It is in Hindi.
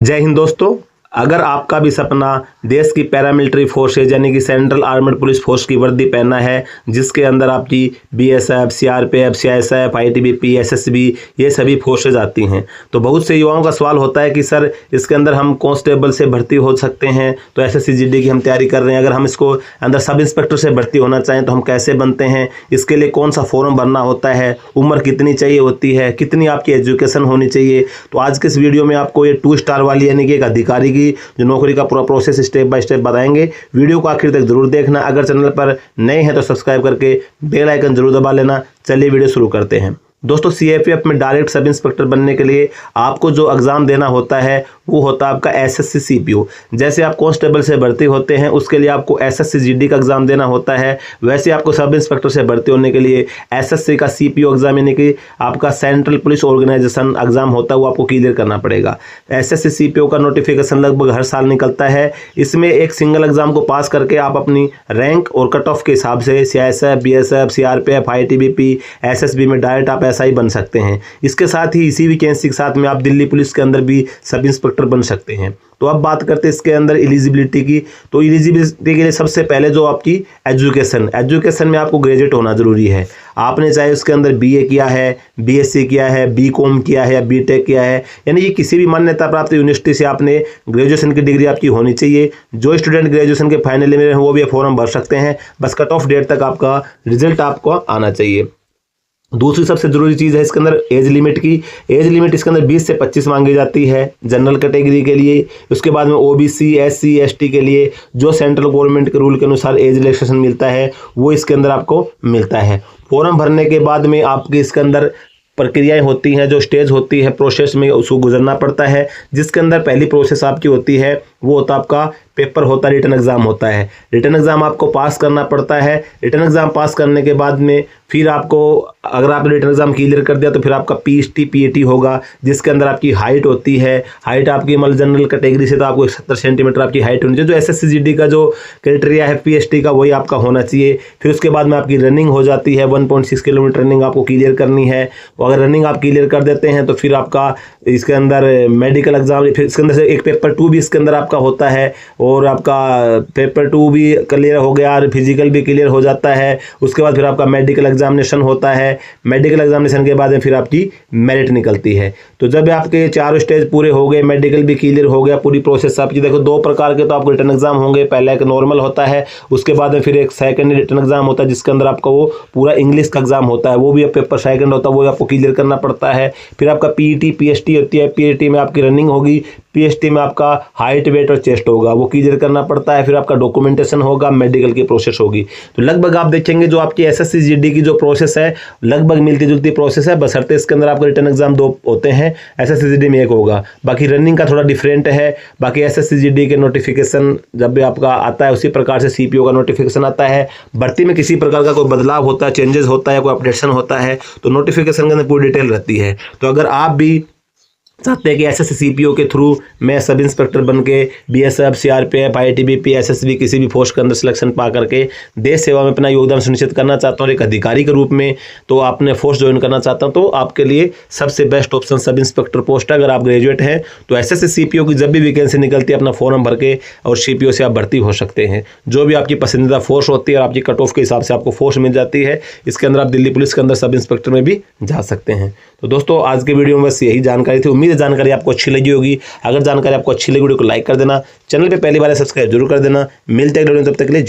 जय हिंद दोस्तों। अगर आपका भी सपना देश की पैरामिलिट्री फोर्सेज यानी कि सेंट्रल आर्मड पुलिस फोर्स की वर्दी पहनना है, जिसके अंदर आपकी BSF, CRPF, CISF, ITBP, SSB ये सभी फोर्सेज आती हैं, तो बहुत से युवाओं का सवाल होता है कि सर इसके अंदर हम कांस्टेबल से भर्ती हो सकते हैं, तो एसएससी-जीडी की हम तैयारी कर रहे हैं, अगर हम इसको अंदर सब इंस्पेक्टर से भर्ती होना चाहें तो हम कैसे बनते हैं, इसके लिए कौन सा फॉर्म भरना होता है, उम्र कितनी चाहिए होती है, कितनी आपकी एजुकेशन होनी चाहिए। तो आज के इस वीडियो में आपको ये 2 स्टार वाली यानी कि एक अधिकारी की जो नौकरी का पूरा प्रोसेस स्टेप बाय स्टेप बताएंगे। वीडियो को आखिर तक जरूर देखना। अगर चैनल पर नए हैं तो सब्सक्राइब करके बेल आइकन जरूर दबा लेना। चलिए वीडियो शुरू करते हैं। दोस्तों, सीआरपीएफ में डायरेक्ट सब इंस्पेक्टर बनने के लिए आपको जो एग्ज़ाम देना होता है वो होता है आपका एसएससी सीपीओ। जैसे आप कांस्टेबल से भर्ती होते हैं उसके लिए आपको एसएससी-जीडी का एग्ज़ाम देना होता है, वैसे आपको सब इंस्पेक्टर से भर्ती होने के लिए एसएससी का सीपीओ एग्ज़ाम यानी कि आपका सेंट्रल पुलिस ऑर्गेनाइजेशन एग्ज़ाम होता है, वो आपको क्लियर करना पड़ेगा। एसएससी सीपीओ का नोटिफिकेशन लगभग हर साल निकलता है। इसमें एक सिंगल एग्ज़ाम को पास करके आप अपनी रैंक और कट ऑफ के हिसाब से CISF, BSF, CRPF, ITBP, SSB में डायरेक्ट आप एसआई बन सकते हैं। इसके साथ ही इसी वैकेंसी के साथ में आप दिल्ली पुलिस के अंदर भी सब इंस्पेक्टर बन सकते हैं। तो अब बात करते हैं इसके अंदर एलिजिबिलिटी की। तो एलिजिबिलिटी के लिए सबसे पहले जो आपकी एजुकेशन में आपको ग्रेजुएट होना जरूरी है। आपने चाहे उसके अंदर बीए किया है, बीएससी किया है, बीकॉम किया है या बीटेक किया है, यानी कि किसी भी मान्यता प्राप्त यूनिवर्सिटी से आपने ग्रेजुएशन की डिग्री आपकी होनी चाहिए। जो स्टूडेंट ग्रेजुएशन के फाइनल में हैं वो भी फॉर्म भर सकते हैं, बस कट ऑफ डेट तक आपका रिजल्ट आपको आना चाहिए। दूसरी सबसे जरूरी चीज़ है इसके अंदर एज लिमिट की। एज लिमिट इसके अंदर 20 से 25 मांगी जाती है जनरल कैटेगरी के लिए। उसके बाद में ओबीसी, एससी, एसटी के लिए जो सेंट्रल गवर्नमेंट के रूल के अनुसार एज रिलैक्सेशन मिलता है वो इसके अंदर आपको मिलता है। फॉर्म भरने के बाद में आपके इसके अंदर प्रक्रियाएं होती हैं, जो स्टेज होती है प्रोसेस में उसको गुजरना पड़ता है। जिसके अंदर पहली प्रोसेस आपकी होती है वो होता है आपका पेपर होता है, रिटन एग्जाम होता है। रिटन एग्जाम आपको पास करना पड़ता है। रिटन एग्जाम पास करने के बाद में फिर आपको, अगर आपने रिटन एग्जाम क्लियर कर दिया तो फिर आपका पीएचटी पीएटी होगा, जिसके अंदर आपकी हाइट होती है। हाइट आपकी मतलब जनरल कैटेगरी से तो आपको 70 सेंटीमीटर आपकी हाइट होनी चाहिए। जो एसएससी-जीडी का जो क्राइटेरिया है पीएचटी का वही आपका होना चाहिए। फिर उसके बाद में आपकी रनिंग हो जाती है, 1.6 किलोमीटर रनिंग आपको क्लियर करनी है। अगर रनिंग आप क्लियर कर देते हैं तो फिर आपका इसके अंदर मेडिकल एग्जाम, फिर इसके अंदर से एक पेपर 2 भी इसके अंदर आपका होता है, और आपका पेपर 2 भी क्लियर हो गया और फिजिकल भी क्लियर हो जाता है। उसके बाद फिर आपका मेडिकल एग्जामिनेशन होता है। मेडिकल एग्जामिनेशन के बाद में फिर आपकी मेरिट निकलती है। तो जब आपके 4 स्टेज पूरे हो गए, मेडिकल भी क्लियर हो गया, पूरी प्रोसेस आपकी, देखो 2 प्रकार के तो आपको रिटन एग्जाम होंगे। पहला एक नॉर्मल होता है, उसके बाद में फिर एक सेकंड रिटन एग्जाम होता है जिसके अंदर आपका वो पूरा इंग्लिश का एग्जाम होता है, वो भी पेपर सेकंड होता है, वो आपको क्लियर करना पड़ता है। फिर आपका पीईटी पीएचटी होती है। पीईटी में आपकी रनिंग होगी, पीएचटी में आपका हाइट, वेट और चेस्ट होगा, वो क्लियर करना पड़ता है। फिर आपका डॉक्यूमेंटेशन होगा, मेडिकल की प्रोसेस होगी। तो लगभग आप देखेंगे जो आपकी एसएससी-जीडी की जो प्रोसेस है लगभग मिलती जुलती प्रोसेस है, बशर्ते इसके अंदर आपका रिटन एग्जाम 2 होते हैं, एसएससी-जीडी में 1 होगा। बाकी रनिंग का थोड़ा डिफरेंट है। बाकी एसएससी-जीडी के नोटिफिकेशन जब भी आपका आता है उसी प्रकार से सीपीओ का नोटिफिकेशन आता है। भर्ती में किसी प्रकार का कोई बदलाव होता है, चेंजेस होता है, कोई अपडेशन होता है तो नोटिफिकेशन के अंदर पूरी डिटेल रहती है। तो अगर आप भी चाहते हैं कि एसएससी सीपीओ के थ्रू मैं सब इंस्पेक्टर बन के बीएसएफ, सीआरपीएफ, आईटीबीपी, एसएसबी किसी भी फोर्स के अंदर सिलेक्शन पा करके देश सेवा में अपना योगदान सुनिश्चित करना चाहता हूँ एक अधिकारी के रूप में, तो आपने फोर्स ज्वाइन करना चाहता हूँ, तो आपके लिए सबसे best option sub inspector post है। अगर आप ग्रेजुएट हैं तो एसएससी सीपीओ की जब भी वैकेंसी निकलती है अपना फॉर्म भर के और सीपीओ से आप भर्ती हो सकते हैं। जो भी आपकी पसंदीदा फोर्स होती है और आपकी कट ऑफ के हिसाब से आपको फोर्स मिल जाती है, इसके अंदर आप दिल्ली पुलिस के अंदर सब इंस्पेक्टर में भी जा सकते हैं। तो दोस्तों, आज के वीडियो में बस यही जानकारी थी। उम्मीद है जानकारी आपको अच्छी लगी होगी। अगर जानकारी आपको अच्छी लगी वीडियो को लाइक कर देना, चैनल पे पहली बार सब्सक्राइब जरूर कर देना। मिलते हैं अगले वीडियो में, तब तक के लिए जय।